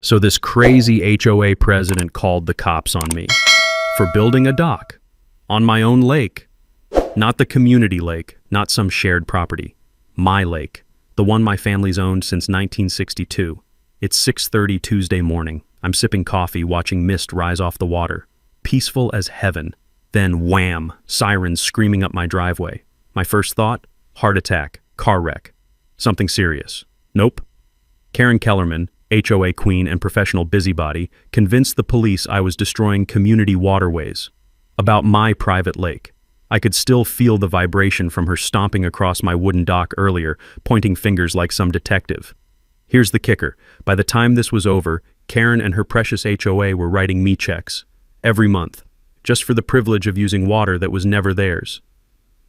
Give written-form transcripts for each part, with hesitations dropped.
So this crazy HOA president called the cops on me for building a dock on my own lake. Not the community lake, not some shared property. My lake, the one my family's owned since 1962. It's 6:30 Tuesday morning. I'm sipping coffee, watching mist rise off the water. Peaceful as heaven. Then wham, sirens screaming up my driveway. My first thought, heart attack, car wreck. Something serious. Nope. Karen Kellerman, HOA queen and professional busybody, convinced the police I was destroying community waterways. About my private lake. I could still feel the vibration from her stomping across my wooden dock earlier, pointing fingers like some detective. Here's the kicker. By the time this was over, Karen and her precious HOA were writing me checks. Every month. Just for the privilege of using water that was never theirs.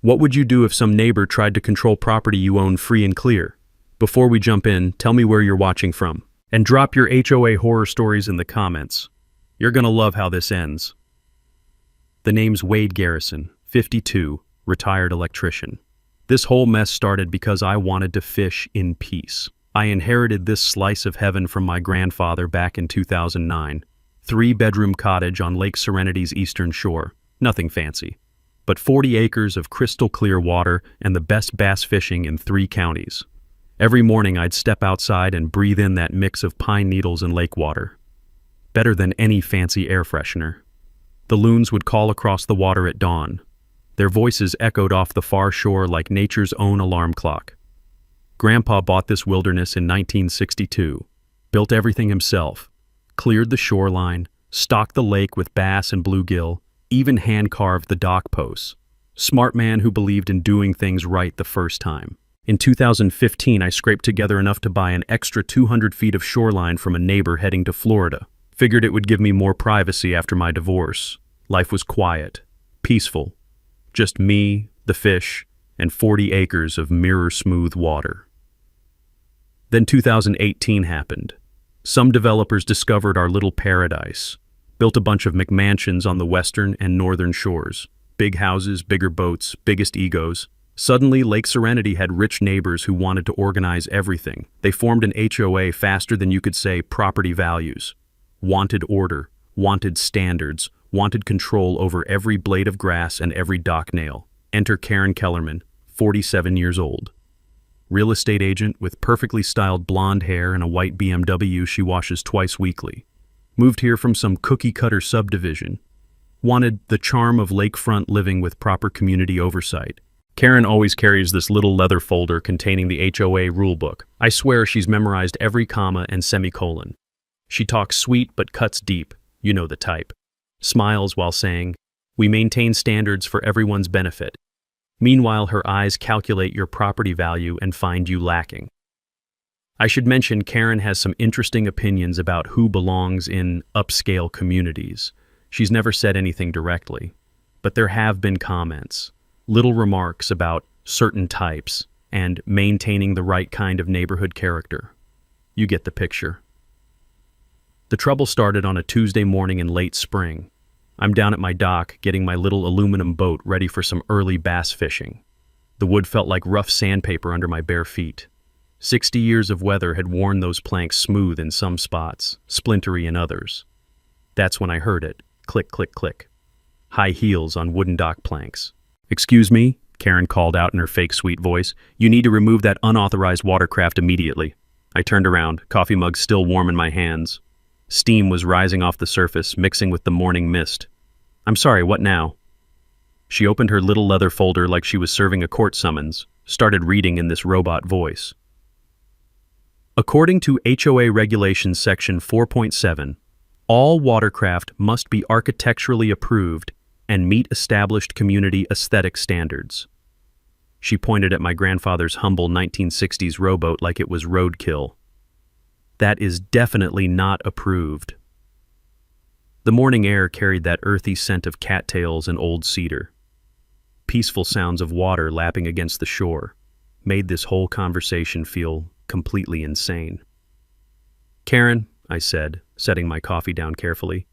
What would you do if some neighbor tried to control property you own free and clear? Before we jump in, tell me where you're watching from. And drop your HOA horror stories in the comments. You're gonna love how this ends. The name's Wade Garrison, 52, retired electrician. This whole mess started because I wanted to fish in peace. I inherited this slice of heaven from my grandfather back in 2009. 3-bedroom cottage on Lake Serenity's eastern shore. Nothing fancy. But 40 acres of crystal clear water and the best bass fishing in 3 counties. Every morning I'd step outside and breathe in that mix of pine needles and lake water. Better than any fancy air freshener. The loons would call across the water at dawn. Their voices echoed off the far shore like nature's own alarm clock. Grandpa bought this wilderness in 1962, built everything himself, cleared the shoreline, stocked the lake with bass and bluegill, even hand-carved the dock posts. Smart man who believed in doing things right the first time. In 2015, I scraped together enough to buy an extra 200 feet of shoreline from a neighbor heading to Florida. Figured it would give me more privacy after my divorce. Life was quiet, peaceful. Just me, the fish, and 40 acres of mirror-smooth water. Then 2018 happened. Some developers discovered our little paradise, built a bunch of McMansions on the western and northern shores. Big houses, bigger boats, biggest egos. Suddenly, Lake Serenity had rich neighbors who wanted to organize everything. They formed an HOA faster than you could say property values. Wanted order, wanted standards, wanted control over every blade of grass and every dock nail. Enter Karen Kellerman, 47 years old. Real estate agent with perfectly styled blonde hair and a white BMW she washes twice weekly. Moved here from some cookie-cutter subdivision. Wanted the charm of lakefront living with proper community oversight. Karen always carries this little leather folder containing the HOA rulebook. I swear she's memorized every comma and semicolon. She talks sweet but cuts deep, you know the type. Smiles while saying, "We maintain standards for everyone's benefit." Meanwhile, her eyes calculate your property value and find you lacking. I should mention Karen has some interesting opinions about who belongs in upscale communities. She's never said anything directly, but there have been comments. Little remarks about certain types and maintaining the right kind of neighborhood character. You get the picture. The trouble started on a Tuesday morning in late spring. I'm down at my dock getting my little aluminum boat ready for some early bass fishing. The wood felt like rough sandpaper under my bare feet. 60 years of weather had worn those planks smooth in some spots, splintery in others. That's when I heard it. Click, click, click. High heels on wooden dock planks. "Excuse me," Karen called out in her fake sweet voice. "You need to remove that unauthorized watercraft immediately." I turned around, coffee mug still warm in my hands. Steam was rising off the surface, mixing with the morning mist. "I'm sorry, what now?" She opened her little leather folder like she was serving a court summons, started reading in this robot voice. According to HOA Regulations Section 4.7, all watercraft must be architecturally approved and meet established community aesthetic standards. She pointed at my grandfather's humble 1960s rowboat like it was roadkill. That is definitely not approved. The morning air carried that earthy scent of cattails and old cedar. Peaceful sounds of water lapping against the shore made this whole conversation feel completely insane. "Karen," I said, setting my coffee down carefully,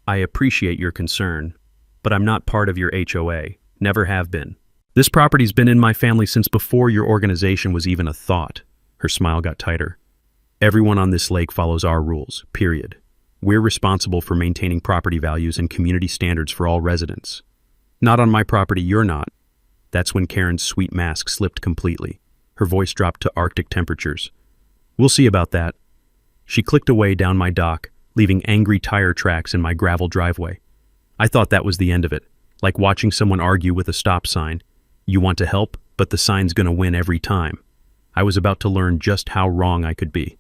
"I appreciate your concern, but I'm not part of your HOA, never have been. This property's been in my family since before your organization was even a thought." Her smile got tighter. Everyone on this lake follows our rules, period. We're responsible for maintaining property values and community standards for all residents. Not on my property, you're not. That's when Karen's sweet mask slipped completely. Her voice dropped to Arctic temperatures. We'll see about that. She clicked away down my dock, leaving angry tire tracks in my gravel driveway. I thought that was the end of it, like watching someone argue with a stop sign. You want to help, but the sign's gonna win every time. I was about to learn just how wrong I could be.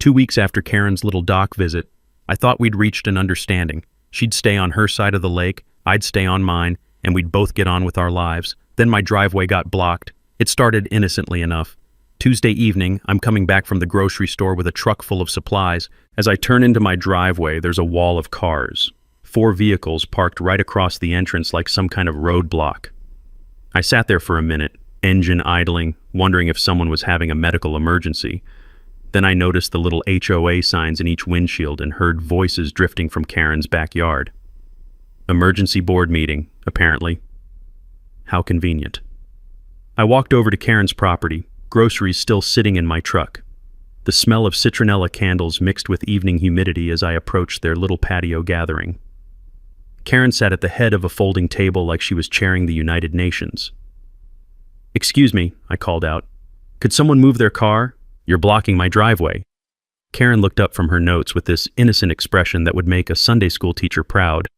2 weeks after Karen's little dock visit, I thought we'd reached an understanding. She'd stay on her side of the lake, I'd stay on mine, and we'd both get on with our lives. Then my driveway got blocked. It started innocently enough. Tuesday evening, I'm coming back from the grocery store with a truck full of supplies. As I turn into my driveway, there's a wall of cars. 4 vehicles parked right across the entrance like some kind of roadblock. I sat there for a minute, engine idling, wondering if someone was having a medical emergency. Then I noticed the little HOA signs in each windshield and heard voices drifting from Karen's backyard. Emergency board meeting, apparently. How convenient. I walked over to Karen's property, groceries still sitting in my truck. The smell of citronella candles mixed with evening humidity as I approached their little patio gathering. Karen sat at the head of a folding table like she was chairing the United Nations. "Excuse me," I called out. "Could someone move their car? You're blocking my driveway." Karen looked up from her notes with this innocent expression that would make a Sunday school teacher proud.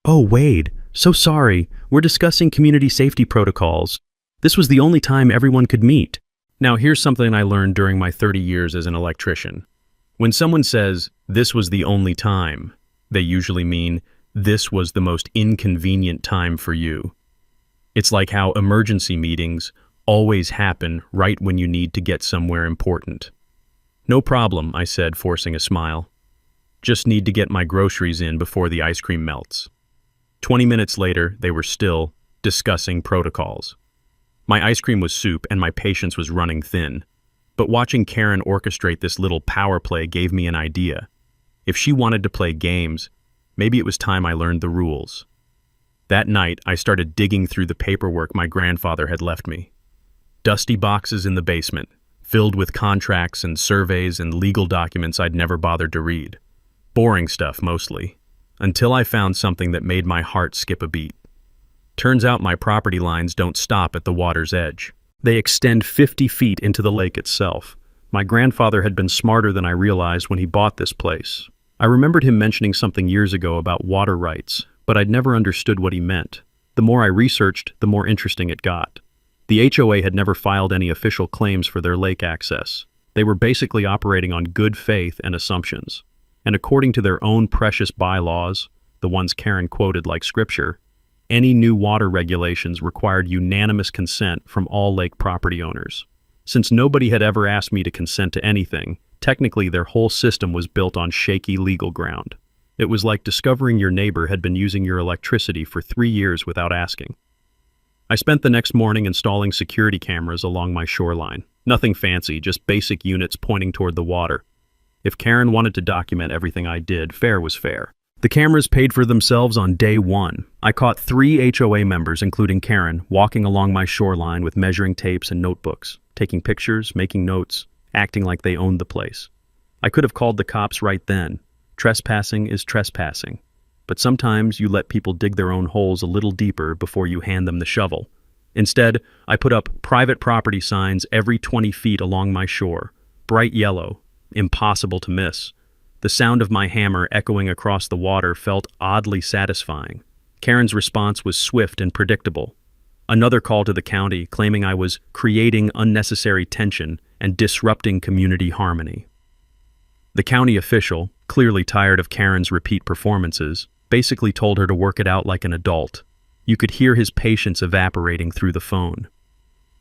"Oh, Wade, so sorry. We're discussing community safety protocols. This was the only time everyone could meet." Now, here's something I learned during my 30 years as an electrician. When someone says, "this was the only time," they usually mean, "this was the most inconvenient time for you." It's like how emergency meetings always happen right when you need to get somewhere important. "No problem," I said, forcing a smile. "Just need to get my groceries in before the ice cream melts." 20 minutes later, they were still discussing protocols. My ice cream was soup and my patience was running thin. But watching Karen orchestrate this little power play gave me an idea. If she wanted to play games, maybe it was time I learned the rules. That night, I started digging through the paperwork my grandfather had left me. Dusty boxes in the basement, filled with contracts and surveys and legal documents I'd never bothered to read. Boring stuff, mostly. Until I found something that made my heart skip a beat. Turns out my property lines don't stop at the water's edge. They extend 50 feet into the lake itself. My grandfather had been smarter than I realized when he bought this place. I remembered him mentioning something years ago about water rights, but I'd never understood what he meant. The more I researched, the more interesting it got. The HOA had never filed any official claims for their lake access. They were basically operating on good faith and assumptions. And according to their own precious bylaws, the ones Karen quoted like scripture, any new water regulations required unanimous consent from all lake property owners. Since nobody had ever asked me to consent to anything, technically their whole system was built on shaky legal ground. It was like discovering your neighbor had been using your electricity for 3 years without asking. I spent the next morning installing security cameras along my shoreline. Nothing fancy, just basic units pointing toward the water. If Karen wanted to document everything I did, fair was fair. The cameras paid for themselves on day 1. I caught 3 HOA members, including Karen, walking along my shoreline with measuring tapes and notebooks, taking pictures, making notes, acting like they owned the place. I could have called the cops right then. Trespassing is trespassing. But sometimes you let people dig their own holes a little deeper before you hand them the shovel. Instead, I put up private property signs every 20 feet along my shore, bright yellow, impossible to miss. The sound of my hammer echoing across the water felt oddly satisfying. Karen's response was swift and predictable. Another call to the county claiming I was creating unnecessary tension and disrupting community harmony. The county official, clearly tired of Karen's repeat performances, basically told her to work it out like an adult. You could hear his patience evaporating through the phone.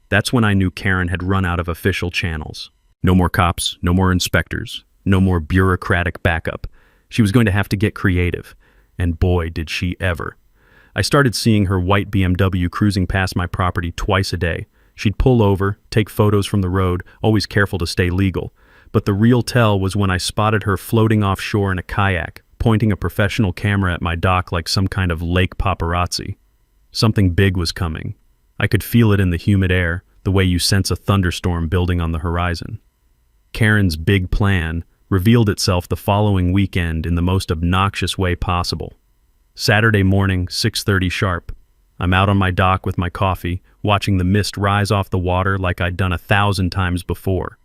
That's when I knew Karen had run out of official channels. No more cops, no more inspectors. No more bureaucratic backup. She was going to have to get creative. And boy, did she ever. I started seeing her white BMW cruising past my property twice a day. She'd pull over, take photos from the road, always careful to stay legal. But the real tell was when I spotted her floating offshore in a kayak, pointing a professional camera at my dock like some kind of lake paparazzi. Something big was coming. I could feel it in the humid air, the way you sense a thunderstorm building on the horizon. Karen's big plan revealed itself the following weekend in the most obnoxious way possible. Saturday morning, 6:30 sharp. I'm out on my dock with my coffee, watching the mist rise off the water like I'd done 1,000 times before.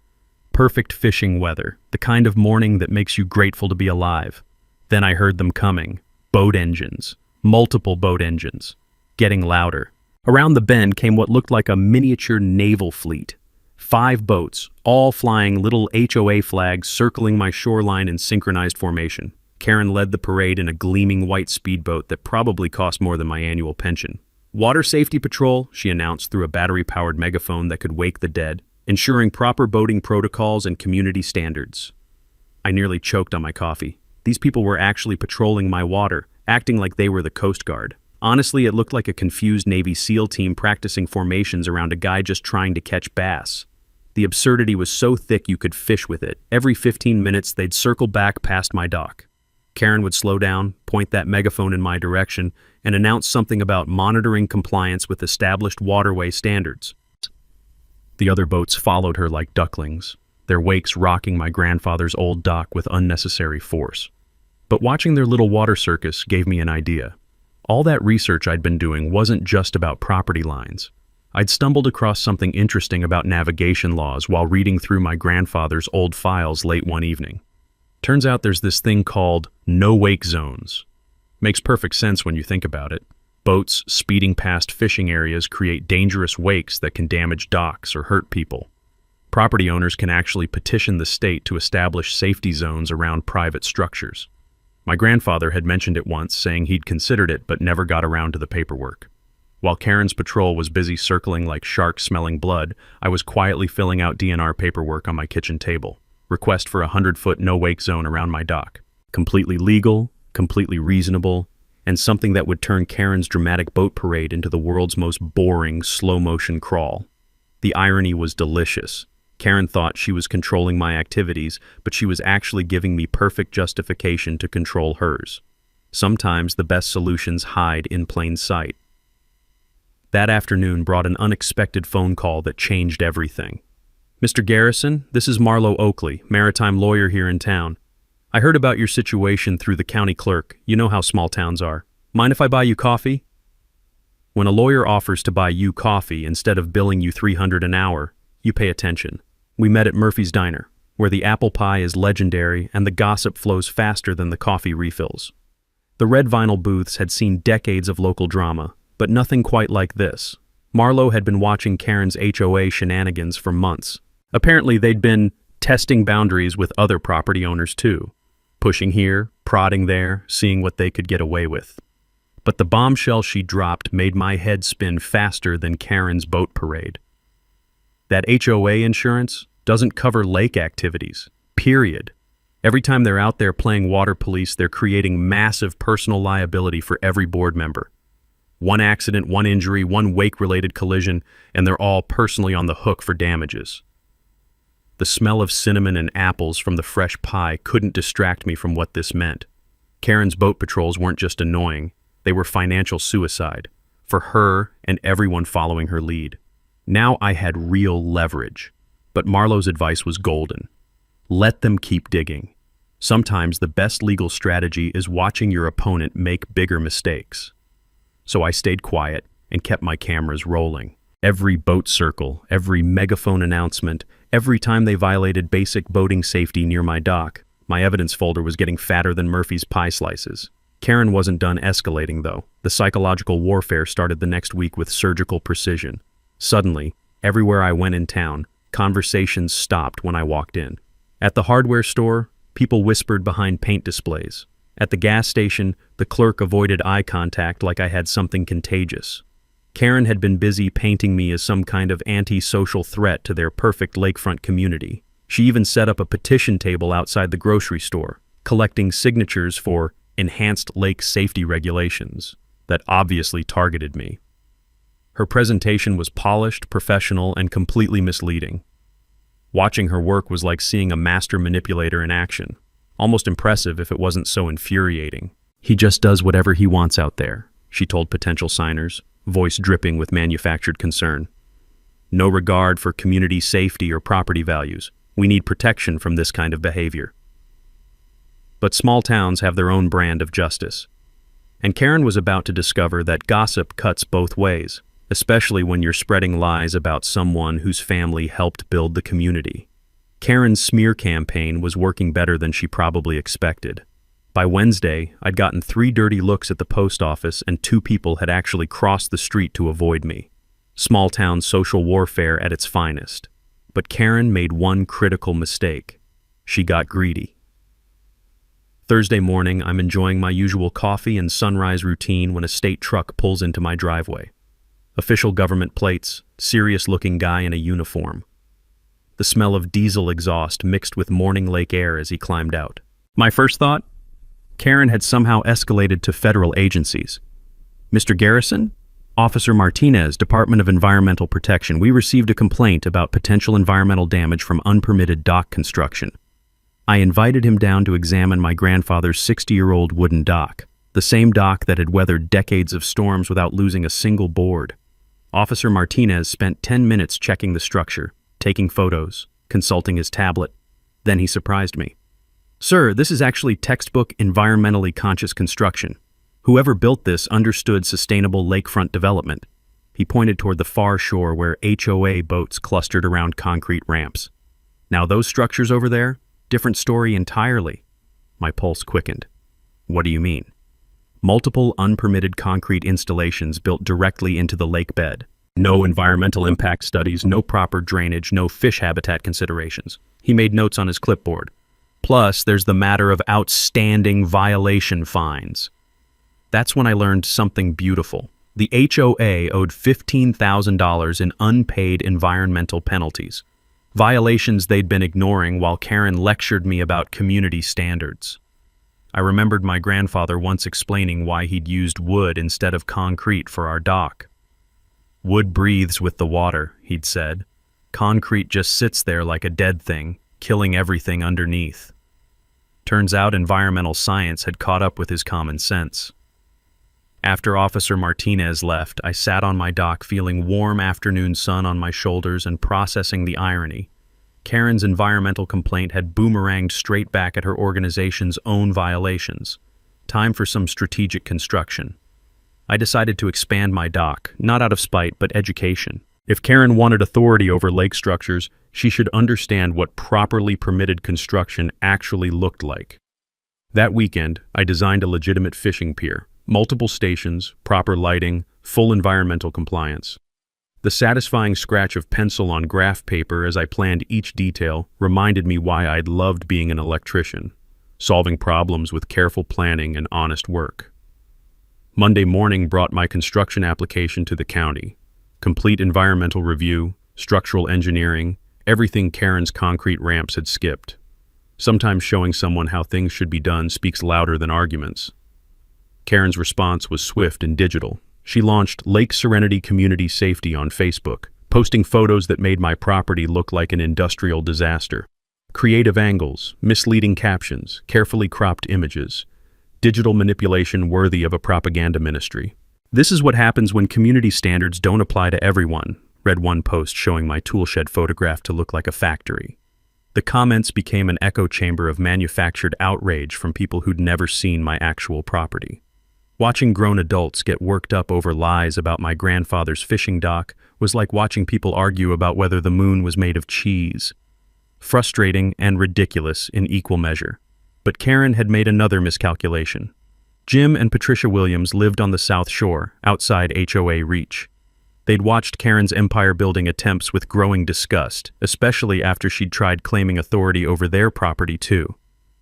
Perfect fishing weather, the kind of morning that makes you grateful to be alive. Then I heard them coming. Boat engines. Multiple boat engines. Getting louder. Around the bend came what looked like a miniature naval fleet. 5 boats, all flying little HOA flags circling my shoreline in synchronized formation. Karen led the parade in a gleaming white speedboat that probably cost more than my annual pension. Water Safety Patrol, she announced through a battery-powered megaphone that could wake the dead, ensuring proper boating protocols and community standards. I nearly choked on my coffee. These people were actually patrolling my water, acting like they were the Coast Guard. Honestly, it looked like a confused Navy SEAL team practicing formations around a guy just trying to catch bass. The absurdity was so thick you could fish with it. Every 15 minutes, they'd circle back past my dock. Karen would slow down, point that megaphone in my direction, and announce something about monitoring compliance with established waterway standards. The other boats followed her like ducklings, their wakes rocking my grandfather's old dock with unnecessary force. But watching their little water circus gave me an idea. All that research I'd been doing wasn't just about property lines. I'd stumbled across something interesting about navigation laws while reading through my grandfather's old files late one evening. Turns out there's this thing called no-wake zones. Makes perfect sense when you think about it. Boats speeding past fishing areas create dangerous wakes that can damage docks or hurt people. Property owners can actually petition the state to establish safety zones around private structures. My grandfather had mentioned it once, saying he'd considered it but never got around to the paperwork. While Karen's patrol was busy circling like sharks smelling blood, I was quietly filling out DNR paperwork on my kitchen table. Request for a 100-foot no-wake zone around my dock. Completely legal, completely reasonable, and something that would turn Karen's dramatic boat parade into the world's most boring slow-motion crawl. The irony was delicious. Karen thought she was controlling my activities, but she was actually giving me perfect justification to control hers. Sometimes the best solutions hide in plain sight. That afternoon brought an unexpected phone call that changed everything. Mr. Garrison, this is Marlo Oakley, maritime lawyer here in town. I heard about your situation through the county clerk. You know how small towns are. Mind if I buy you coffee? When a lawyer offers to buy you coffee instead of billing you $300 an hour, you pay attention. We met at Murphy's Diner, where the apple pie is legendary and the gossip flows faster than the coffee refills. The red vinyl booths had seen decades of local drama, but nothing quite like this. Marlo had been watching Karen's HOA shenanigans for months. Apparently, they'd been testing boundaries with other property owners too. Pushing here, prodding there, seeing what they could get away with. But the bombshell she dropped made my head spin faster than Karen's boat parade. That HOA insurance doesn't cover lake activities, period. Every time they're out there playing water police, they're creating massive personal liability for every board member. One accident, one injury, one wake-related collision, and they're all personally on the hook for damages. The smell of cinnamon and apples from the fresh pie couldn't distract me from what this meant. Karen's boat patrols weren't just annoying, they were financial suicide, for her and everyone following her lead. Now I had real leverage, but Marlo's advice was golden. Let them keep digging. Sometimes the best legal strategy is watching your opponent make bigger mistakes. So I stayed quiet and kept my cameras rolling. Every boat circle, every megaphone announcement, every time they violated basic boating safety near my dock, my evidence folder was getting fatter than Murphy's pie slices. Karen wasn't done escalating, though. The psychological warfare started the next week with surgical precision. Suddenly, everywhere I went in town, conversations stopped when I walked in. At the hardware store, people whispered behind paint displays. At the gas station, the clerk avoided eye contact like I had something contagious. Karen had been busy painting me as some kind of anti-social threat to their perfect lakefront community. She even set up a petition table outside the grocery store, collecting signatures for enhanced lake safety regulations that obviously targeted me. Her presentation was polished, professional, and completely misleading. Watching her work was like seeing a master manipulator in action. Almost impressive if it wasn't so infuriating. He just does whatever he wants out there, she told potential signers, voice dripping with manufactured concern. No regard for community safety or property values. We need protection from this kind of behavior. But small towns have their own brand of justice. And Karen was about to discover that gossip cuts both ways, especially when you're spreading lies about someone whose family helped build the community. Karen's smear campaign was working better than she probably expected. By Wednesday, I'd gotten 3 dirty looks at the post office and 2 people had actually crossed the street to avoid me. Small-town social warfare at its finest. But Karen made one critical mistake. She got greedy. Thursday morning, I'm enjoying my usual coffee and sunrise routine when a state truck pulls into my driveway. Official government plates, serious-looking guy in a uniform. The smell of diesel exhaust mixed with morning lake air as he climbed out. My first thought? Karen had somehow escalated to federal agencies. Mr. Garrison? Officer Martinez, Department of Environmental Protection. We received a complaint about potential environmental damage from unpermitted dock construction. I invited him down to examine my grandfather's 60-year-old wooden dock, the same dock that had weathered decades of storms without losing a single board. Officer Martinez spent 10 minutes checking the structure, taking photos, consulting his tablet. Then he surprised me. Sir, this is actually textbook environmentally conscious construction. Whoever built this understood sustainable lakefront development. He pointed toward the far shore where HOA boats clustered around concrete ramps. Now those structures over there, different story entirely. My pulse quickened. What do you mean? Multiple unpermitted concrete installations built directly into the lake bed. No environmental impact studies, no proper drainage, no fish habitat considerations. He made notes on his clipboard. Plus, there's the matter of outstanding violation fines. That's when I learned something beautiful. The HOA owed $15,000 in unpaid environmental penalties. Violations they'd been ignoring while Karen lectured me about community standards. I remembered my grandfather once explaining why he'd used wood instead of concrete for our dock. Wood breathes with the water, he'd said. Concrete just sits there like a dead thing, killing everything underneath. Turns out environmental science had caught up with his common sense. After Officer Martinez left, I sat on my dock feeling warm afternoon sun on my shoulders and processing the irony. Karen's environmental complaint had boomeranged straight back at her organization's own violations. Time for some strategic construction. I decided to expand my dock, not out of spite, but education. If Karen wanted authority over lake structures, she should understand what properly permitted construction actually looked like. That weekend, I designed a legitimate fishing pier, multiple stations, proper lighting, full environmental compliance. The satisfying scratch of pencil on graph paper as I planned each detail reminded me why I'd loved being an electrician, solving problems with careful planning and honest work. Monday morning brought my construction application to the county. Complete environmental review, structural engineering, everything Karen's concrete ramps had skipped. Sometimes showing someone how things should be done speaks louder than arguments. Karen's response was swift and digital. She launched Lake Serenity Community Safety on Facebook, posting photos that made my property look like an industrial disaster. Creative angles, misleading captions, carefully cropped images. Digital manipulation worthy of a propaganda ministry. This is what happens when community standards don't apply to everyone, read one post showing my toolshed photographed to look like a factory. The comments became an echo chamber of manufactured outrage from people who'd never seen my actual property. Watching grown adults get worked up over lies about my grandfather's fishing dock was like watching people argue about whether the moon was made of cheese. Frustrating and ridiculous in equal measure. But Karen had made another miscalculation. Jim and Patricia Williams lived on the South Shore, outside HOA reach. They'd watched Karen's empire-building attempts with growing disgust, especially after she'd tried claiming authority over their property too.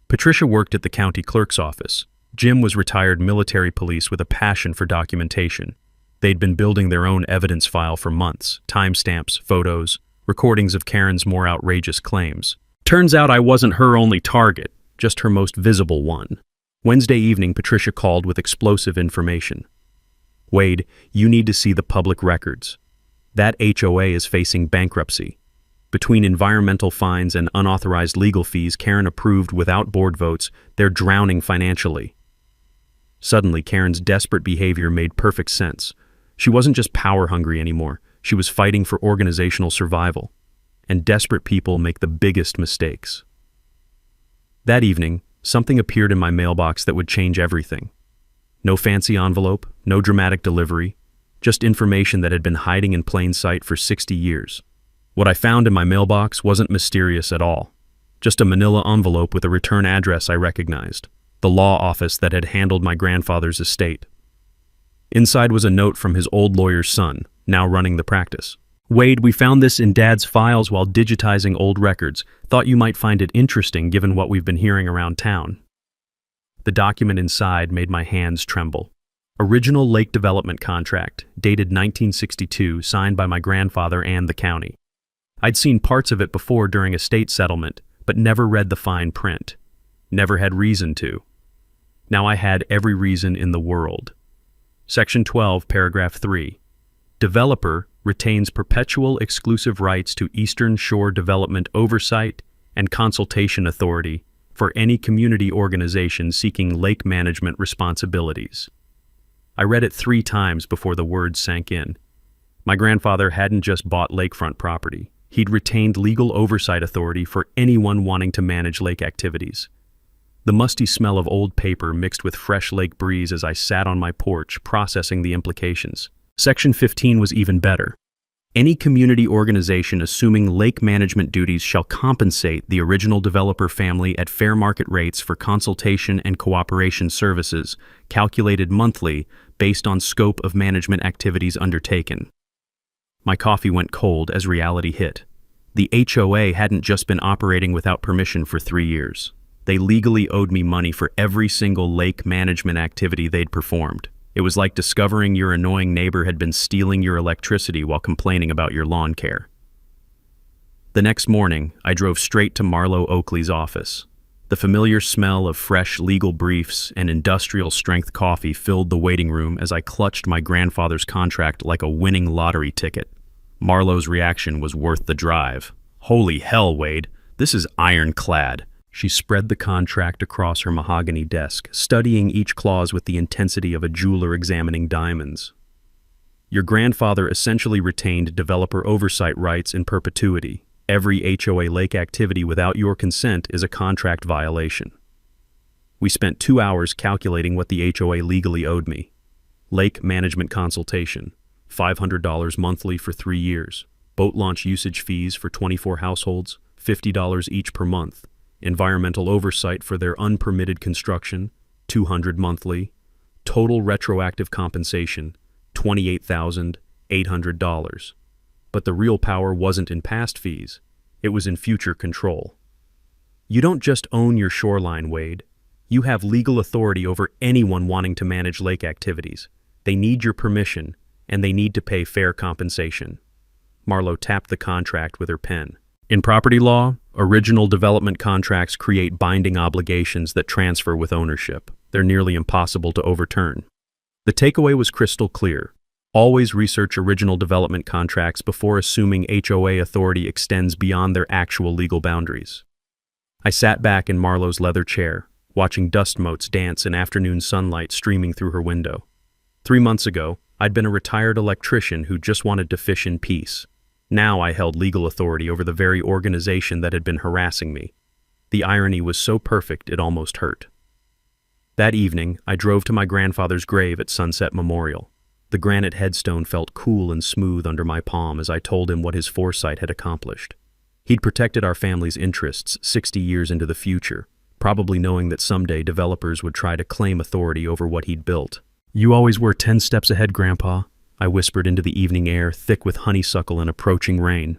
Patricia worked at the county clerk's office. Jim was retired military police with a passion for documentation. They'd been building their own evidence file for months, timestamps, photos, recordings of Karen's more outrageous claims. Turns out I wasn't her only target, just her most visible one. Wednesday evening, Patricia called with explosive information. Wade, you need to see the public records. That HOA is facing bankruptcy. Between environmental fines and unauthorized legal fees Karen approved without board votes, they're drowning financially. Suddenly, Karen's desperate behavior made perfect sense. She wasn't just power-hungry anymore. She was fighting for organizational survival. and desperate people make the biggest mistakes. That evening, something appeared in my mailbox that would change everything. No fancy envelope, no dramatic delivery, just information that had been hiding in plain sight for 60 years. What I found in my mailbox wasn't mysterious at all. Just a manila envelope with a return address I recognized, the law office that had handled my grandfather's estate. Inside was a note from his old lawyer's son, now running the practice. "Wade, we found this in Dad's files while digitizing old records. Thought you might find it interesting given what we've been hearing around town." The document inside made my hands tremble. Original lake development contract, dated 1962, signed by my grandfather and the county. I'd seen parts of it before during estate settlement, but never read the fine print. Never had reason to. Now I had every reason in the world. Section 12, paragraph 3. Developer retains perpetual exclusive rights to Eastern Shore Development Oversight and Consultation Authority for any community organization seeking lake management responsibilities. I read it 3 times before the words sank in. My grandfather hadn't just bought lakefront property. He'd retained legal oversight authority for anyone wanting to manage lake activities. The musty smell of old paper mixed with fresh lake breeze as I sat on my porch processing the implications. Section 15 was even better. Any community organization assuming lake management duties shall compensate the original developer family at fair market rates for consultation and cooperation services, calculated monthly based on scope of management activities undertaken. My coffee went cold as reality hit. The HOA hadn't just been operating without permission for 3 years. They legally owed me money for every single lake management activity they'd performed. It was like discovering your annoying neighbor had been stealing your electricity while complaining about your lawn care. The next morning, I drove straight to Marlo Oakley's office. The familiar smell of fresh legal briefs and industrial-strength coffee filled the waiting room as I clutched my grandfather's contract like a winning lottery ticket. Marlo's reaction was worth the drive. "Holy hell, Wade, this is ironclad." She spread the contract across her mahogany desk, studying each clause with the intensity of a jeweler examining diamonds. "Your grandfather essentially retained developer oversight rights in perpetuity. Every HOA lake activity without your consent is a contract violation." We spent 2 hours calculating what the HOA legally owed me. Lake management consultation, $500 monthly for 3 years. Boat launch usage fees for 24 households, $50 each per month. Environmental oversight for their unpermitted construction, $200 monthly. Total retroactive compensation, $28,800. But the real power wasn't in past fees. It was in future control. You don't just own your shoreline, Wade. You have legal authority over anyone wanting to manage lake activities. They need your permission, and they need to pay fair compensation. Marlo tapped the contract with her pen. In property law, original development contracts create binding obligations that transfer with ownership. They're nearly impossible to overturn. The takeaway was crystal clear. Always research original development contracts before assuming HOA authority extends beyond their actual legal boundaries. I sat back in Marlo's leather chair, watching dust motes dance in afternoon sunlight streaming through her window. 3 months ago, I'd been a retired electrician who just wanted to fish in peace. Now I held legal authority over the very organization that had been harassing me. The irony was so perfect it almost hurt. That evening, I drove to my grandfather's grave at Sunset Memorial. The granite headstone felt cool and smooth under my palm as I told him what his foresight had accomplished. He'd protected our family's interests 60 years into the future, probably knowing that someday developers would try to claim authority over what he'd built. "You always were 10 steps ahead, Grandpa," I whispered into the evening air, thick with honeysuckle and approaching rain.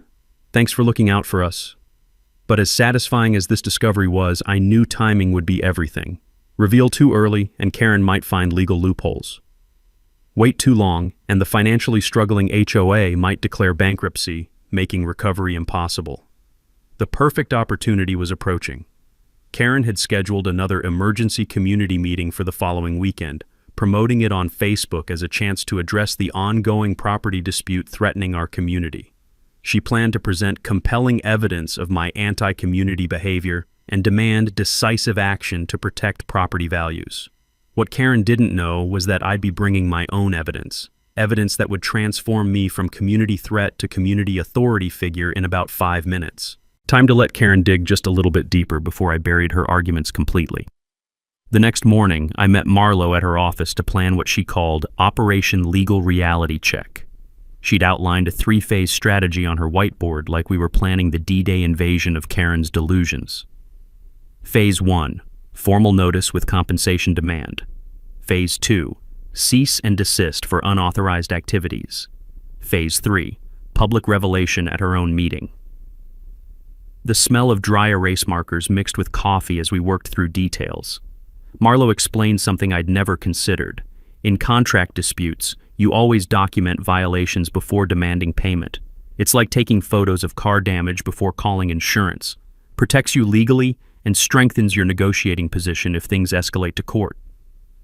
"Thanks for looking out for us." But as satisfying as this discovery was, I knew timing would be everything. Reveal too early, and Karen might find legal loopholes. Wait too long, and the financially struggling HOA might declare bankruptcy, making recovery impossible. The perfect opportunity was approaching. Karen had scheduled another emergency community meeting for the following weekend, promoting it on Facebook as a chance to address the ongoing property dispute threatening our community. She planned to present compelling evidence of my anti-community behavior and demand decisive action to protect property values. What Karen didn't know was that I'd be bringing my own evidence, evidence that would transform me from community threat to community authority figure in about 5 minutes. Time to let Karen dig just a little bit deeper before I buried her arguments completely. The next morning, I met Marlo at her office to plan what she called Operation Legal Reality Check. She'd outlined a 3-phase strategy on her whiteboard like we were planning the D-Day invasion of Karen's delusions. Phase 1, formal notice with compensation demand. Phase 2, cease and desist for unauthorized activities. Phase 3, public revelation at her own meeting. The smell of dry erase markers mixed with coffee as we worked through details. Marlo explained something I'd never considered. In contract disputes, you always document violations before demanding payment. It's like taking photos of car damage before calling insurance. Protects you legally and strengthens your negotiating position if things escalate to court.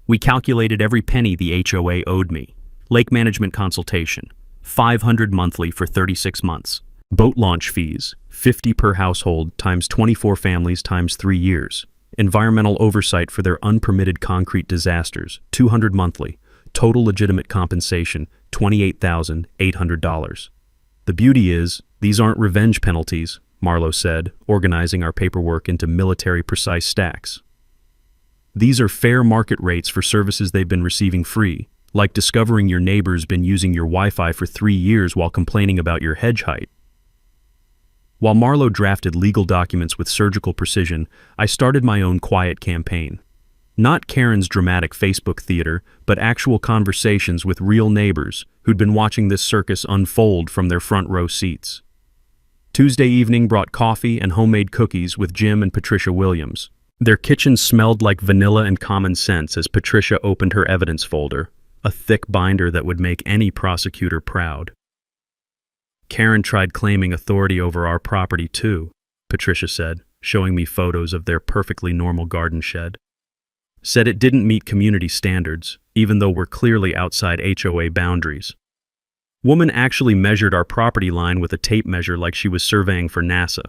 We calculated every penny the HOA owed me. Lake management consultation, $500 monthly for 36 months. Boat launch fees, $50 per household times 24 families times 3 years. Environmental oversight for their unpermitted concrete disasters, $200 monthly. Total legitimate compensation, $28,800. The beauty is, these aren't revenge penalties, Marlo said, organizing our paperwork into military-precise stacks. These are fair market rates for services they've been receiving free, like discovering your neighbor's been using your Wi-Fi for 3 years while complaining about your hedge height. While Marlo drafted legal documents with surgical precision, I started my own quiet campaign. Not Karen's dramatic Facebook theater, but actual conversations with real neighbors who'd been watching this circus unfold from their front row seats. Tuesday evening brought coffee and homemade cookies with Jim and Patricia Williams. Their kitchen smelled like vanilla and common sense as Patricia opened her evidence folder, a thick binder that would make any prosecutor proud. Karen tried claiming authority over our property too, Patricia said, showing me photos of their perfectly normal garden shed. Said it didn't meet community standards, even though we're clearly outside HOA boundaries. Woman actually measured our property line with a tape measure like she was surveying for NASA.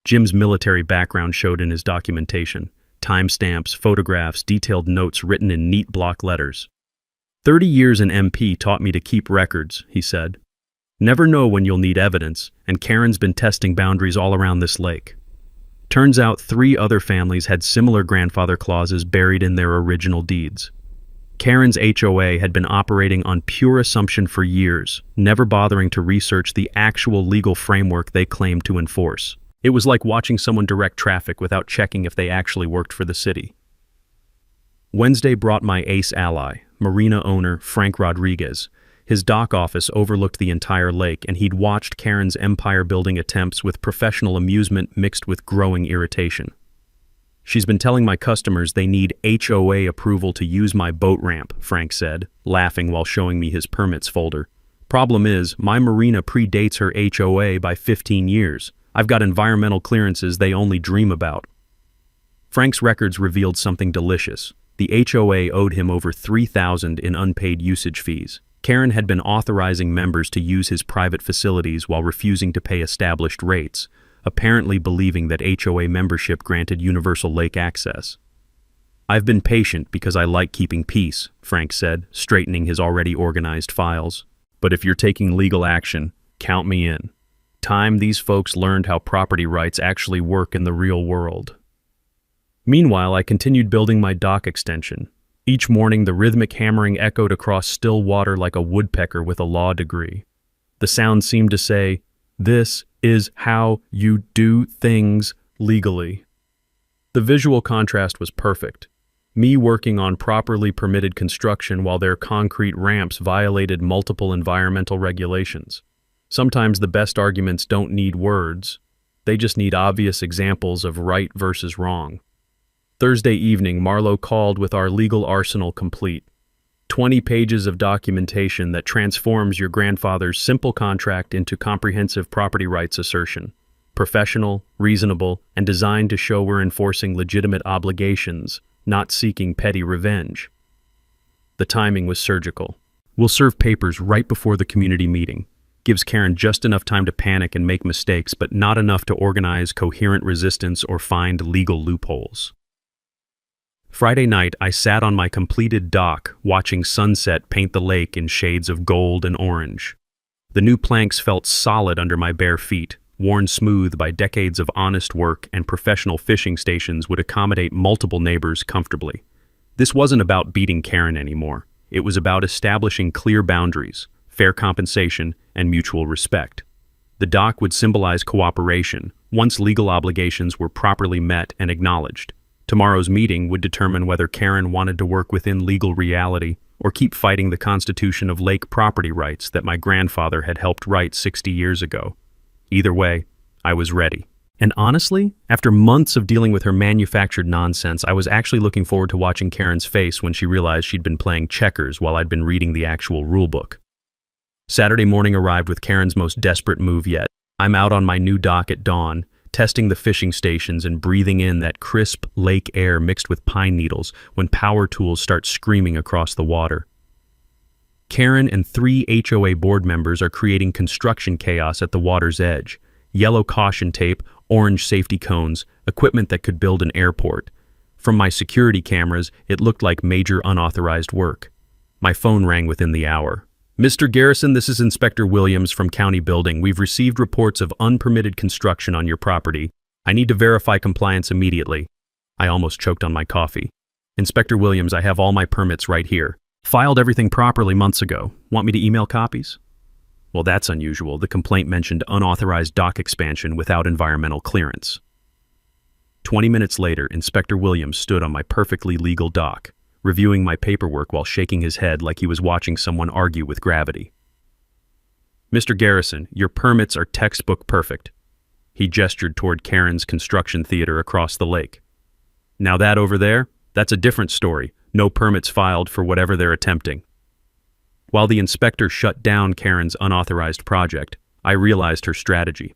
Jim's military background showed in his documentation. Timestamps, photographs, detailed notes written in neat block letters. 30 years in MP taught me to keep records, he said. Never know when you'll need evidence, and Karen's been testing boundaries all around this lake. Turns out 3 other families had similar grandfather clauses buried in their original deeds. Karen's HOA had been operating on pure assumption for years, never bothering to research the actual legal framework they claimed to enforce. It was like watching someone direct traffic without checking if they actually worked for the city. Wednesday brought my ace ally, marina owner Frank Rodriguez. His dock office overlooked the entire lake, and he'd watched Karen's empire-building attempts with professional amusement mixed with growing irritation. She's been telling my customers they need HOA approval to use my boat ramp, Frank said, laughing while showing me his permits folder. Problem is, my marina predates her HOA by 15 years. I've got environmental clearances they only dream about. Frank's records revealed something delicious. The HOA owed him over $3,000 in unpaid usage fees. Karen had been authorizing members to use his private facilities while refusing to pay established rates, apparently believing that HOA membership granted universal lake access. I've been patient because I like keeping peace, Frank said, straightening his already organized files. But if you're taking legal action, count me in. Time these folks learned how property rights actually work in the real world. Meanwhile, I continued building my dock extension. Each morning, the rhythmic hammering echoed across still water like a woodpecker with a law degree. The sound seemed to say, "This is how you do things legally." The visual contrast was perfect. Me working on properly permitted construction while their concrete ramps violated multiple environmental regulations. Sometimes the best arguments don't need words. They just need obvious examples of right versus wrong. Thursday evening, Marlo called with our legal arsenal complete. 20 pages of documentation that transforms your grandfather's simple contract into comprehensive property rights assertion. Professional, reasonable, and designed to show we're enforcing legitimate obligations, not seeking petty revenge. The timing was surgical. We'll serve papers right before the community meeting. Gives Karen just enough time to panic and make mistakes, but not enough to organize coherent resistance or find legal loopholes. Friday night, I sat on my completed dock, watching sunset paint the lake in shades of gold and orange. The new planks felt solid under my bare feet, worn smooth by decades of honest work, and professional fishing stations would accommodate multiple neighbors comfortably. This wasn't about beating Karen anymore. It was about establishing clear boundaries, fair compensation, and mutual respect. The dock would symbolize cooperation, once legal obligations were properly met and acknowledged. Tomorrow's meeting would determine whether Karen wanted to work within legal reality or keep fighting the constitution of lake property rights that my grandfather had helped write 60 years ago. Either way, I was ready. And honestly, after months of dealing with her manufactured nonsense, I was actually looking forward to watching Karen's face when she realized she'd been playing checkers while I'd been reading the actual rulebook. Saturday morning arrived with Karen's most desperate move yet. I'm out on my new dock at dawn, testing the fishing stations and breathing in that crisp lake air mixed with pine needles when power tools start screaming across the water. Karen and 3 HOA board members are creating construction chaos at the water's edge. Yellow caution tape, orange safety cones, equipment that could build an airport. From my security cameras, it looked like major unauthorized work. My phone rang within the hour. "Mr. Garrison, this is Inspector Williams from County Building. We've received reports of unpermitted construction on your property. I need to verify compliance immediately." I almost choked on my coffee. "Inspector Williams, I have all my permits right here. Filed everything properly months ago. Want me to email copies?" Well, that's unusual. The complaint mentioned unauthorized dock expansion without environmental clearance. 20 minutes later, Inspector Williams stood on my perfectly legal dock, reviewing my paperwork while shaking his head like he was watching someone argue with gravity. "Mr. Garrison, your permits are textbook perfect." He gestured toward Karen's construction theater across the lake. "Now that over there, that's a different story. No permits filed for whatever they're attempting." While the inspector shut down Karen's unauthorized project, I realized her strategy.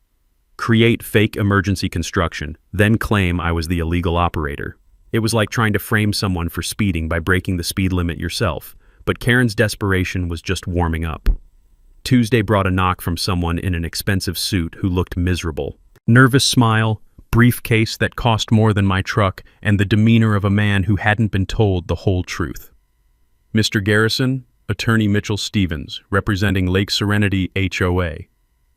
Create fake emergency construction, then claim I was the illegal operator. It was like trying to frame someone for speeding by breaking the speed limit yourself, but Karen's desperation was just warming up. Tuesday brought a knock from someone in an expensive suit who looked miserable. Nervous smile, briefcase that cost more than my truck, and the demeanor of a man who hadn't been told the whole truth. "Mr. Garrison, Attorney Mitchell Stevens, representing Lake Serenity HOA.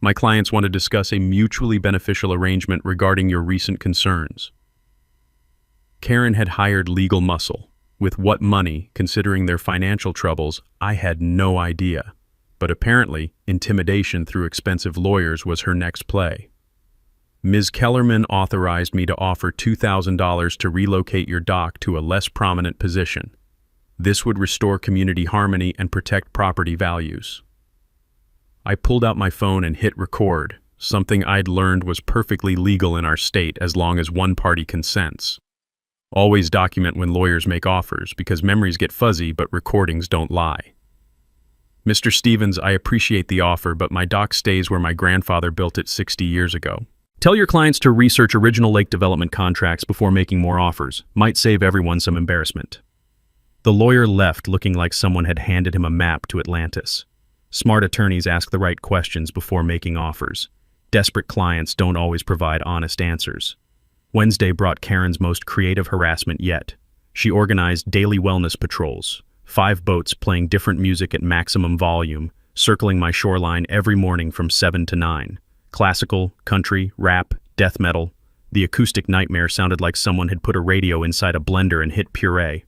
My clients want to discuss a mutually beneficial arrangement regarding your recent concerns." Karen had hired legal muscle. With what money, considering their financial troubles, I had no idea. But apparently, intimidation through expensive lawyers was her next play. "Ms. Kellerman authorized me to offer $2,000 to relocate your dock to a less prominent position. This would restore community harmony and protect property values." I pulled out my phone and hit record, something I'd learned was perfectly legal in our state as long as one party consents. Always document when lawyers make offers, because memories get fuzzy but recordings don't lie. "Mr. Stevens, I appreciate the offer, but my dock stays where my grandfather built it 60 years ago. Tell your clients to research original lake development contracts before making more offers. Might save everyone some embarrassment." The lawyer left looking like someone had handed him a map to Atlantis. Smart attorneys ask the right questions before making offers. Desperate clients don't always provide honest answers. Wednesday brought Karen's most creative harassment yet. She organized daily wellness patrols, 5 boats playing different music at maximum volume, circling my shoreline every morning from 7 to 9. Classical, country, rap, death metal. The acoustic nightmare sounded like someone had put a radio inside a blender and hit puree.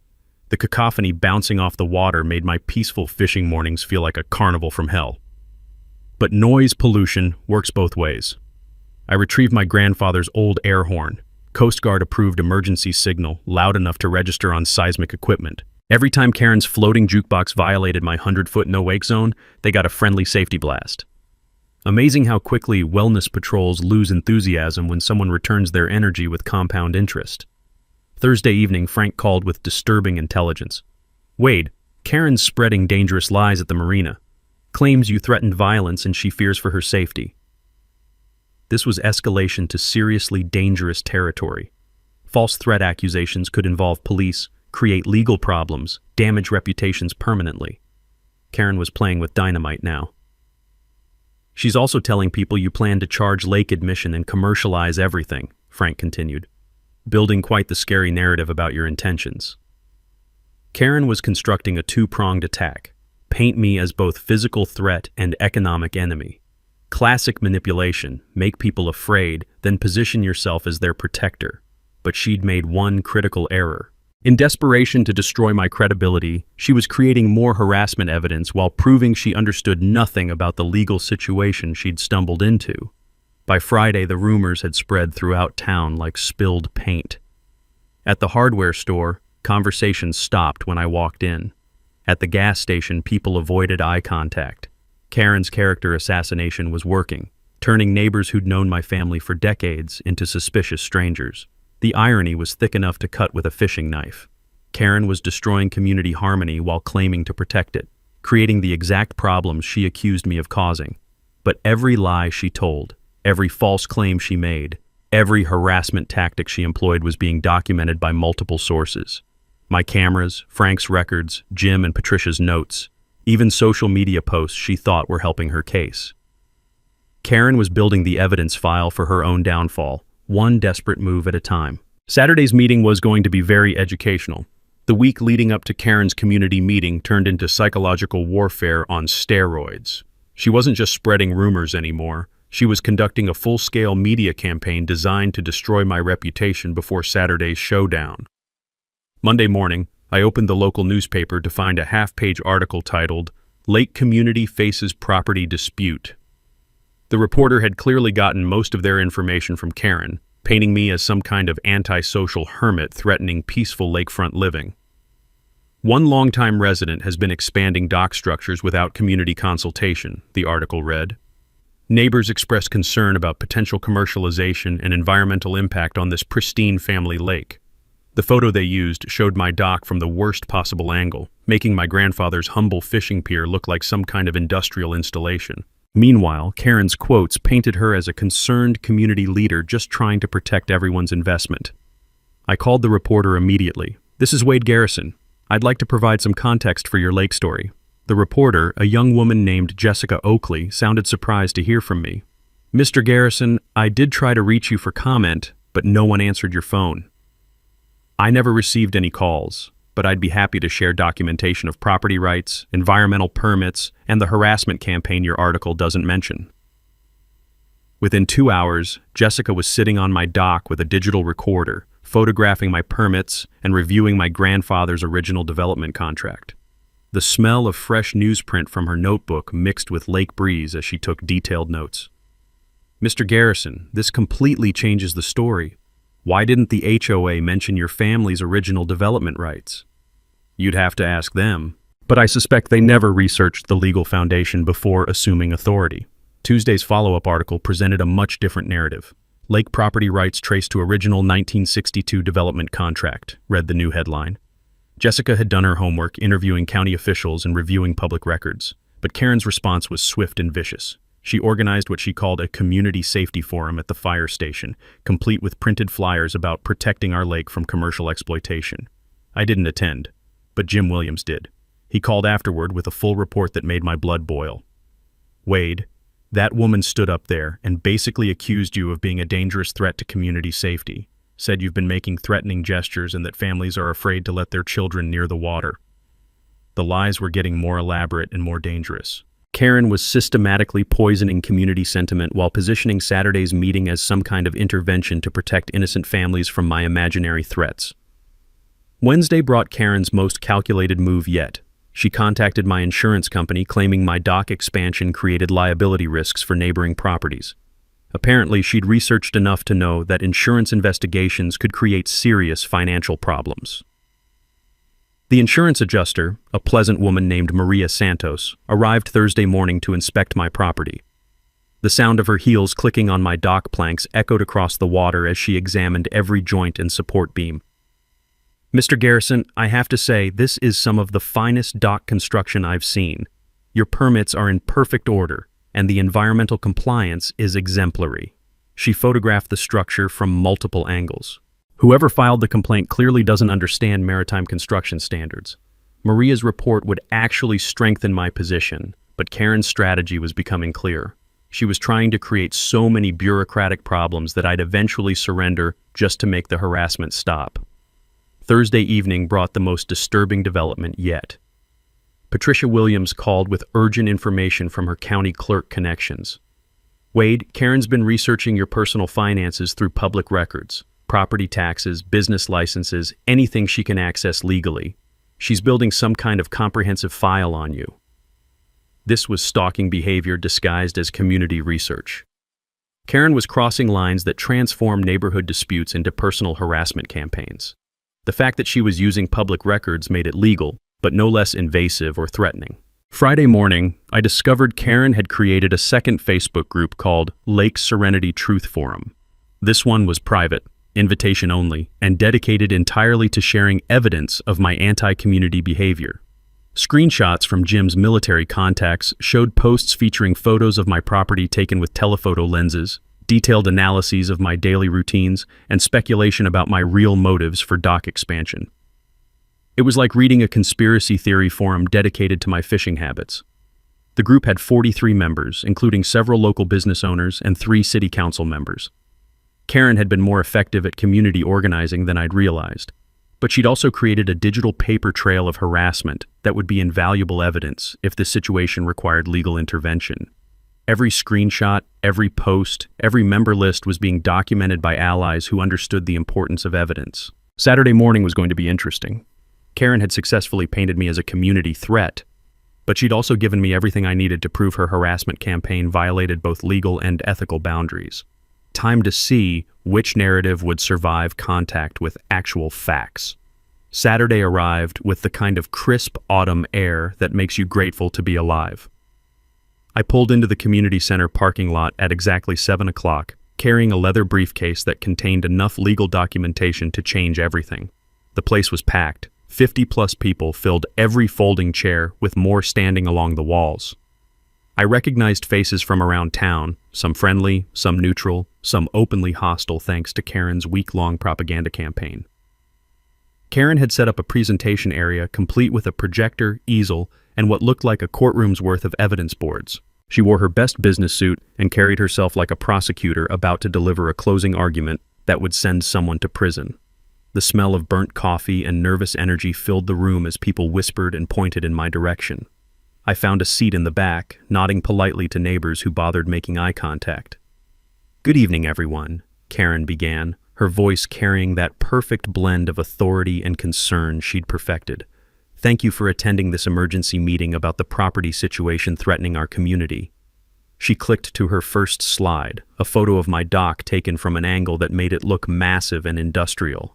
The cacophony bouncing off the water made my peaceful fishing mornings feel like a carnival from hell. But noise pollution works both ways. I retrieved my grandfather's old air horn, Coast Guard-approved emergency signal, loud enough to register on seismic equipment. Every time Karen's floating jukebox violated my 100-foot no-wake zone, they got a friendly safety blast. Amazing how quickly wellness patrols lose enthusiasm when someone returns their energy with compound interest. Thursday evening, Frank called with disturbing intelligence. "Wade, Karen's spreading dangerous lies at the marina. Claims you threatened violence and she fears for her safety." This was escalation to seriously dangerous territory. False threat accusations could involve police, create legal problems, damage reputations permanently. Karen was playing with dynamite now. "She's also telling people you plan to charge lake admission and commercialize everything," Frank continued, building quite the scary narrative about your intentions. Karen was constructing a two-pronged attack. Paint me as both physical threat and economic enemy. Classic manipulation, make people afraid, then position yourself as their protector. But she'd made one critical error. In desperation to destroy my credibility, she was creating more harassment evidence while proving she understood nothing about the legal situation she'd stumbled into. By Friday, the rumors had spread throughout town like spilled paint. At the hardware store, conversations stopped when I walked in. At the gas station, people avoided eye contact. Karen's character assassination was working, turning neighbors who'd known my family for decades into suspicious strangers. The irony was thick enough to cut with a fishing knife. Karen was destroying community harmony while claiming to protect it, creating the exact problems she accused me of causing. But every lie she told, every false claim she made, every harassment tactic she employed was being documented by multiple sources. My cameras, Frank's records, Jim and Patricia's notes, even social media posts she thought were helping her case. Karen was building the evidence file for her own downfall, one desperate move at a time. Saturday's meeting was going to be very educational. The week leading up to Karen's community meeting turned into psychological warfare on steroids. She wasn't just spreading rumors anymore. She was conducting a full-scale media campaign designed to destroy my reputation before Saturday's showdown. Monday morning, I opened the local newspaper to find a half-page article titled, "Lake Community Faces Property Dispute." The reporter had clearly gotten most of their information from Karen, painting me as some kind of antisocial hermit threatening peaceful lakefront living. One longtime resident has been expanding dock structures without community consultation, the article read. Neighbors expressed concern about potential commercialization and environmental impact on this pristine family lake. The photo they used showed my dock from the worst possible angle, making my grandfather's humble fishing pier look like some kind of industrial installation. Meanwhile, Karen's quotes painted her as a concerned community leader just trying to protect everyone's investment. I called the reporter immediately. "This is Wade Garrison. I'd like to provide some context for your lake story." The reporter, a young woman named Jessica Oakley, sounded surprised to hear from me. "Mr. Garrison, I did try to reach you for comment, but no one answered your phone. I never received any calls, but I'd be happy to share documentation of property rights, environmental permits, and the harassment campaign your article doesn't mention." Within 2 hours, Jessica was sitting on my dock with a digital recorder, photographing my permits and reviewing my grandfather's original development contract. The smell of fresh newsprint from her notebook mixed with lake breeze as she took detailed notes. "Mr. Garrison, this completely changes the story. Why didn't the HOA mention your family's original development rights?" "You'd have to ask them, but I suspect they never researched the legal foundation before assuming authority." Tuesday's follow-up article presented a much different narrative. "Lake property rights traced to original 1962 development contract," read the new headline. Jessica had done her homework, interviewing county officials and reviewing public records, but Karen's response was swift and vicious. She organized what she called a community safety forum at the fire station, complete with printed flyers about protecting our lake from commercial exploitation. I didn't attend, but Jim Williams did. He called afterward with a full report that made my blood boil. "Wade, that woman stood up there and basically accused you of being a dangerous threat to community safety, said you've been making threatening gestures and that families are afraid to let their children near the water." The lies were getting more elaborate and more dangerous. Karen was systematically poisoning community sentiment while positioning Saturday's meeting as some kind of intervention to protect innocent families from my imaginary threats. Wednesday brought Karen's most calculated move yet. She contacted my insurance company claiming my dock expansion created liability risks for neighboring properties. Apparently, she'd researched enough to know that insurance investigations could create serious financial problems. The insurance adjuster, a pleasant woman named Maria Santos, arrived Thursday morning to inspect my property. The sound of her heels clicking on my dock planks echoed across the water as she examined every joint and support beam. "Mr. Garrison, I have to say, this is some of the finest dock construction I've seen. Your permits are in perfect order, and the environmental compliance is exemplary." She photographed the structure from multiple angles. Whoever filed the complaint clearly doesn't understand maritime construction standards. Maria's report would actually strengthen my position, but Karen's strategy was becoming clear. She was trying to create so many bureaucratic problems that I'd eventually surrender just to make the harassment stop. Thursday evening brought the most disturbing development yet. Patricia Williams called with urgent information from her county clerk connections. Wade, Karen's been researching your personal finances through public records, property taxes, business licenses, anything she can access legally. She's building some kind of comprehensive file on you. This was stalking behavior disguised as community research. Karen was crossing lines that transform neighborhood disputes into personal harassment campaigns. The fact that she was using public records made it legal, but no less invasive or threatening. Friday morning, I discovered Karen had created a second Facebook group called Lake Serenity Truth Forum. This one was private, invitation only, and dedicated entirely to sharing evidence of my anti-community behavior. Screenshots from Jim's military contacts showed posts featuring photos of my property taken with telephoto lenses, detailed analyses of my daily routines, and speculation about my real motives for dock expansion. It was like reading a conspiracy theory forum dedicated to my fishing habits. The group had 43 members, including several local business owners and 3 city council members. Karen had been more effective at community organizing than I'd realized, but she'd also created a digital paper trail of harassment that would be invaluable evidence if the situation required legal intervention. Every screenshot, every post, every member list was being documented by allies who understood the importance of evidence. Saturday morning was going to be interesting. Karen had successfully painted me as a community threat, but she'd also given me everything I needed to prove her harassment campaign violated both legal and ethical boundaries. Time to see which narrative would survive contact with actual facts. Saturday arrived with the kind of crisp autumn air that makes you grateful to be alive. I pulled into the community center parking lot at exactly 7 o'clock, carrying a leather briefcase that contained enough legal documentation to change everything. The place was packed. 50-plus people filled every folding chair, with more standing along the walls. I recognized faces from around town, some friendly, some neutral, some openly hostile thanks to Karen's week-long propaganda campaign. Karen had set up a presentation area complete with a projector, easel, and what looked like a courtroom's worth of evidence boards. She wore her best business suit and carried herself like a prosecutor about to deliver a closing argument that would send someone to prison. The smell of burnt coffee and nervous energy filled the room as people whispered and pointed in my direction. I found a seat in the back, nodding politely to neighbors who bothered making eye contact. "Good evening, everyone," Karen began, her voice carrying that perfect blend of authority and concern she'd perfected. "Thank you for attending this emergency meeting about the property situation threatening our community." She clicked to her first slide, a photo of my dock taken from an angle that made it look massive and industrial.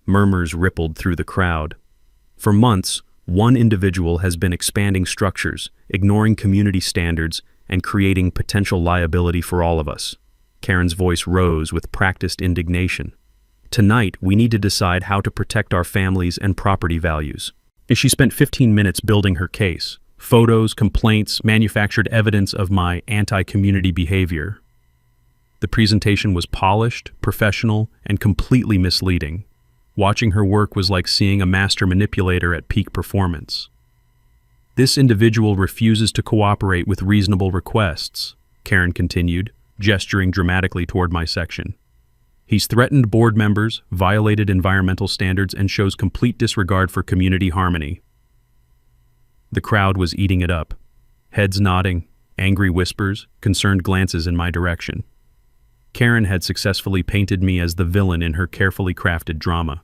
Murmurs rippled through the crowd. For months, one individual has been expanding structures, ignoring community standards, and creating potential liability for all of us. Karen's voice rose with practiced indignation. "Tonight, we need to decide how to protect our families and property values." She spent 15 minutes building her case. Photos, complaints, manufactured evidence of my anti-community behavior. The presentation was polished, professional, and completely misleading. Watching her work was like seeing a master manipulator at peak performance. "This individual refuses to cooperate with reasonable requests," Karen continued, gesturing dramatically toward my section. "He's threatened board members, violated environmental standards, and shows complete disregard for community harmony." The crowd was eating it up. Heads nodding, angry whispers, concerned glances in my direction. Karen had successfully painted me as the villain in her carefully crafted drama.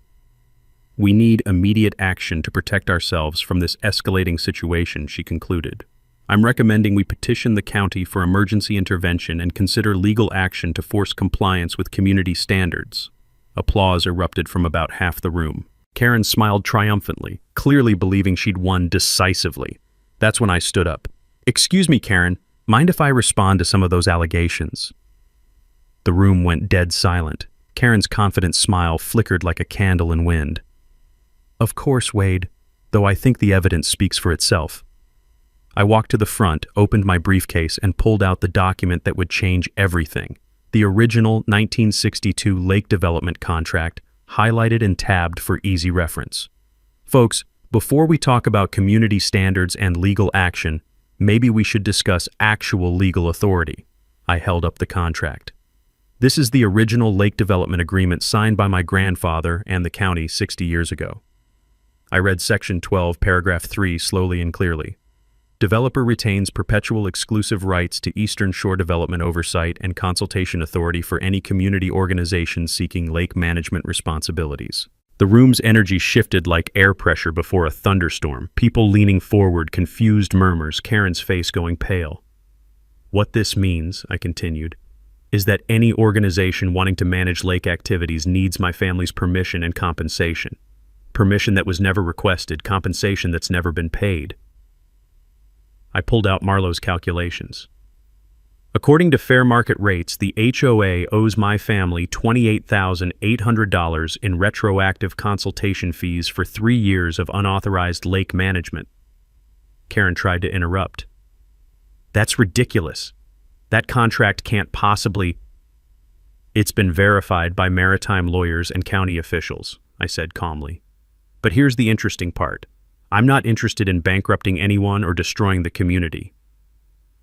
"We need immediate action to protect ourselves from this escalating situation," she concluded. "I'm recommending we petition the county for emergency intervention and consider legal action to force compliance with community standards." Applause erupted from about half the room. Karen smiled triumphantly, clearly believing she'd won decisively. That's when I stood up. "Excuse me, Karen, mind if I respond to some of those allegations?" The room went dead silent. Karen's confident smile flickered like a candle in wind. "Of course, Wade, though I think the evidence speaks for itself." I walked to the front, opened my briefcase, and pulled out the document that would change everything. The original 1962 lake development contract, highlighted and tabbed for easy reference. Folks, before we talk about community standards and legal action, maybe we should discuss actual legal authority. I held up the contract. This is the original lake development agreement signed by my grandfather and the county 60 years ago. I read Section 12, Paragraph 3 slowly and clearly. Developer retains perpetual exclusive rights to Eastern Shore Development Oversight and Consultation Authority for any community organization seeking lake management responsibilities. The room's energy shifted like air pressure before a thunderstorm, people leaning forward, confused murmurs, Karen's face going pale. What this means, I continued, is that any organization wanting to manage lake activities needs my family's permission and compensation. Permission that was never requested, compensation that's never been paid. I pulled out Marlowe's calculations. According to fair market rates, the HOA owes my family $28,800 in retroactive consultation fees for 3 years of unauthorized lake management. Karen tried to interrupt. That's ridiculous. That contract can't possibly... It's been verified by maritime lawyers and county officials, I said calmly. But here's the interesting part. I'm not interested in bankrupting anyone or destroying the community.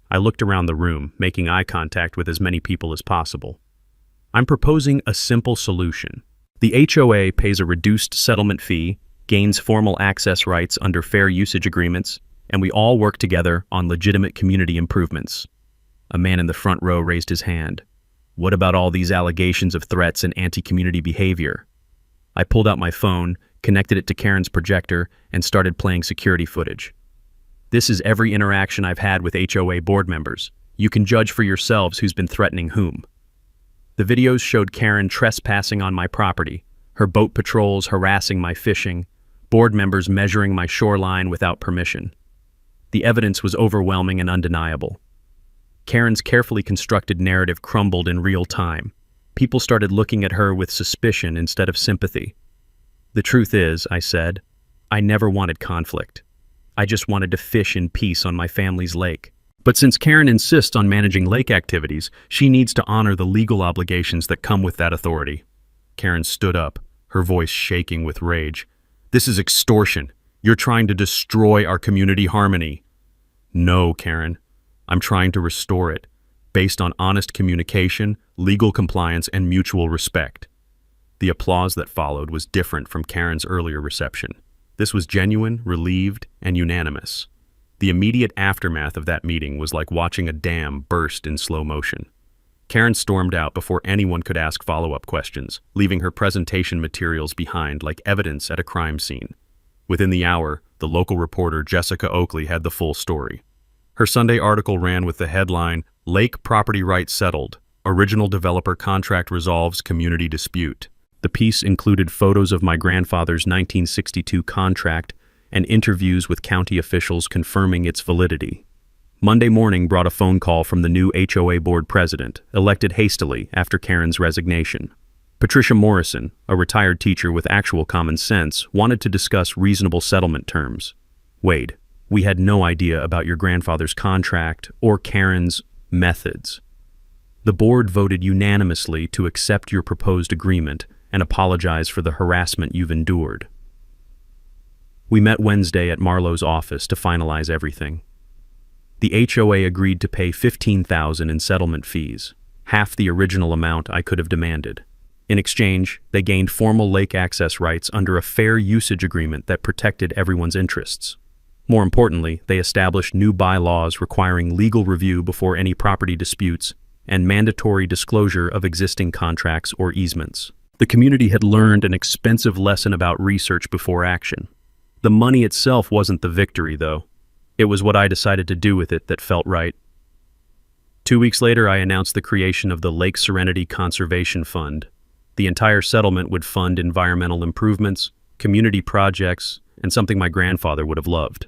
I looked around the room, making eye contact with as many people as possible. I'm proposing a simple solution. The HOA pays a reduced settlement fee, gains formal access rights under fair usage agreements, and we all work together on legitimate community improvements. A man in the front row raised his hand. What about all these allegations of threats and anti-community behavior? I pulled out my phone, connected it to Karen's projector, and started playing security footage. This is every interaction I've had with HOA board members. You can judge for yourselves who's been threatening whom. The videos showed Karen trespassing on my property, her boat patrols harassing my fishing, board members measuring my shoreline without permission. The evidence was overwhelming and undeniable. Karen's carefully constructed narrative crumbled in real time. People started looking at her with suspicion instead of sympathy. The truth is, I said, I never wanted conflict. I just wanted to fish in peace on my family's lake. But since Karen insists on managing lake activities, she needs to honor the legal obligations that come with that authority. Karen stood up, her voice shaking with rage. This is extortion. You're trying to destroy our community harmony. No, Karen. I'm trying to restore it, based on honest communication, legal compliance, and mutual respect. The applause that followed was different from Karen's earlier reception. This was genuine, relieved, and unanimous. The immediate aftermath of that meeting was like watching a dam burst in slow motion. Karen stormed out before anyone could ask follow-up questions, leaving her presentation materials behind like evidence at a crime scene. Within the hour, the local reporter Jessica Oakley had the full story. Her Sunday article ran with the headline, "Lake Property Rights Settled. Original Developer Contract Resolves Community Dispute." The piece included photos of my grandfather's 1962 contract and interviews with county officials confirming its validity. Monday morning brought a phone call from the new HOA board president, elected hastily after Karen's resignation. Patricia Morrison, a retired teacher with actual common sense, wanted to discuss reasonable settlement terms. Wade, we had no idea about your grandfather's contract or Karen's methods. The board voted unanimously to accept your proposed agreement and apologize for the harassment you've endured. We met Wednesday at Marlowe's office to finalize everything. The HOA agreed to pay $15,000 in settlement fees, half the original amount I could have demanded. In exchange, they gained formal lake access rights under a fair usage agreement that protected everyone's interests. More importantly, they established new bylaws requiring legal review before any property disputes and mandatory disclosure of existing contracts or easements. The community had learned an expensive lesson about research before action. The money itself wasn't the victory, though. It was what I decided to do with it that felt right. 2 weeks later, I announced the creation of the Lake Serenity Conservation Fund. The entire settlement would fund environmental improvements, community projects, and something my grandfather would have loved: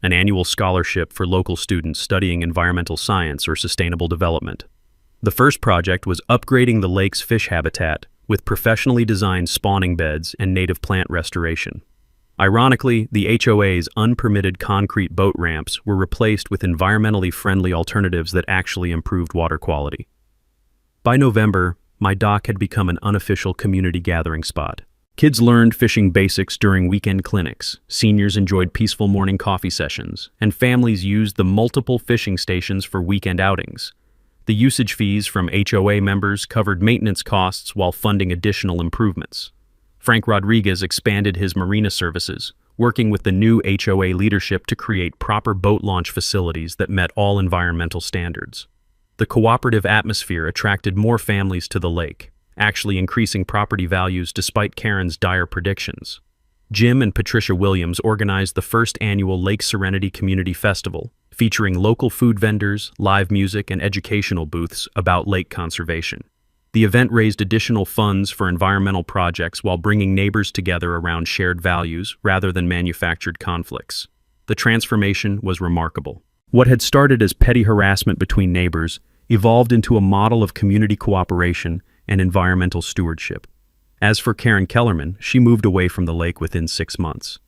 an annual scholarship for local students studying environmental science or sustainable development. The first project was upgrading the lake's fish habitat with professionally designed spawning beds and native plant restoration. Ironically, the HOA's unpermitted concrete boat ramps were replaced with environmentally friendly alternatives that actually improved water quality. By November, my dock had become an unofficial community gathering spot. Kids learned fishing basics during weekend clinics, seniors enjoyed peaceful morning coffee sessions, and families used the multiple fishing stations for weekend outings. The usage fees from HOA members covered maintenance costs while funding additional improvements. Frank Rodriguez expanded his marina services, working with the new HOA leadership to create proper boat launch facilities that met all environmental standards. The cooperative atmosphere attracted more families to the lake, actually increasing property values despite Karen's dire predictions. Jim and Patricia Williams organized the first annual Lake Serenity Community Festival, featuring local food vendors, live music, and educational booths about lake conservation. The event raised additional funds for environmental projects while bringing neighbors together around shared values rather than manufactured conflicts. The transformation was remarkable. What had started as petty harassment between neighbors evolved into a model of community cooperation and environmental stewardship. As for Karen Kellerman, she moved away from the lake within 6 months.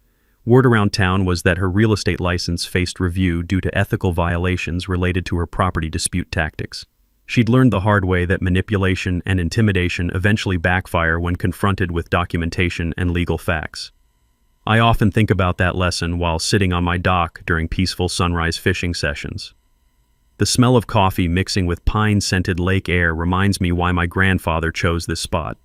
Word around town was that her real estate license faced review due to ethical violations related to her property dispute tactics. She'd learned the hard way that manipulation and intimidation eventually backfire when confronted with documentation and legal facts. I often think about that lesson while sitting on my dock during peaceful sunrise fishing sessions. The smell of coffee mixing with pine-scented lake air reminds me why my grandfather chose this spot.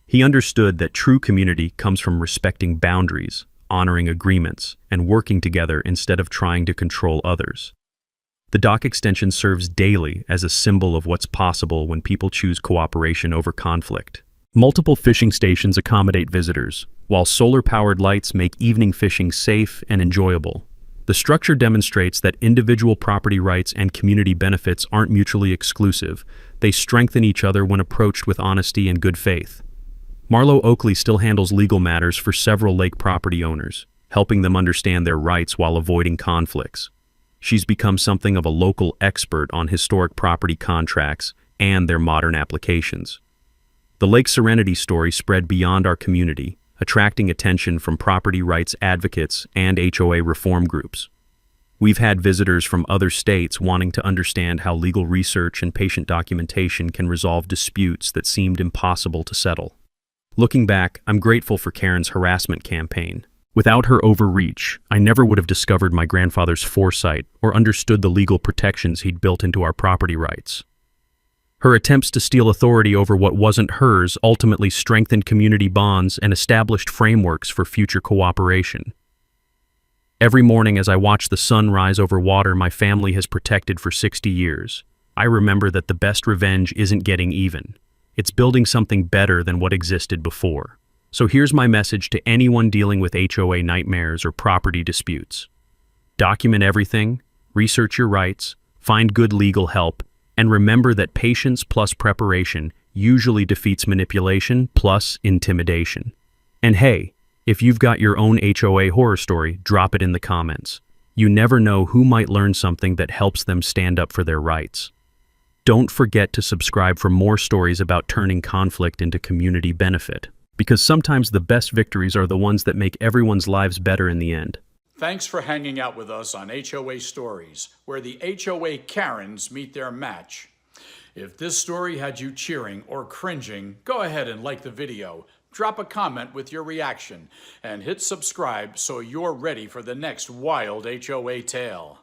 He understood that true community comes from respecting boundaries, honoring agreements, and working together instead of trying to control others. The dock extension serves daily as a symbol of what's possible when people choose cooperation over conflict. Multiple fishing stations accommodate visitors, while solar-powered lights make evening fishing safe and enjoyable. The structure demonstrates that individual property rights and community benefits aren't mutually exclusive. They strengthen each other when approached with honesty and good faith. Marlo Oakley still handles legal matters for several lake property owners, helping them understand their rights while avoiding conflicts. She's become something of a local expert on historic property contracts and their modern applications. The Lake Serenity story spread beyond our community, attracting attention from property rights advocates and HOA reform groups. We've had visitors from other states wanting to understand how legal research and patient documentation can resolve disputes that seemed impossible to settle. Looking back, I'm grateful for Karen's harassment campaign. Without her overreach, I never would have discovered my grandfather's foresight or understood the legal protections he'd built into our property rights. Her attempts to steal authority over what wasn't hers ultimately strengthened community bonds and established frameworks for future cooperation. Every morning as I watch the sun rise over water my family has protected for 60 years, I remember that the best revenge isn't getting even. It's building something better than what existed before. So here's my message to anyone dealing with HOA nightmares or property disputes. Document everything, research your rights, find good legal help, and remember that patience plus preparation usually defeats manipulation plus intimidation. And hey, if you've got your own HOA horror story, drop it in the comments. You never know who might learn something that helps them stand up for their rights. Don't forget to subscribe for more stories about turning conflict into community benefit, because sometimes the best victories are the ones that make everyone's lives better in the end. Thanks for hanging out with us on HOA Stories, where the HOA Karens meet their match. If this story had you cheering or cringing, go ahead and like the video, drop a comment with your reaction, and hit subscribe so you're ready for the next wild HOA tale.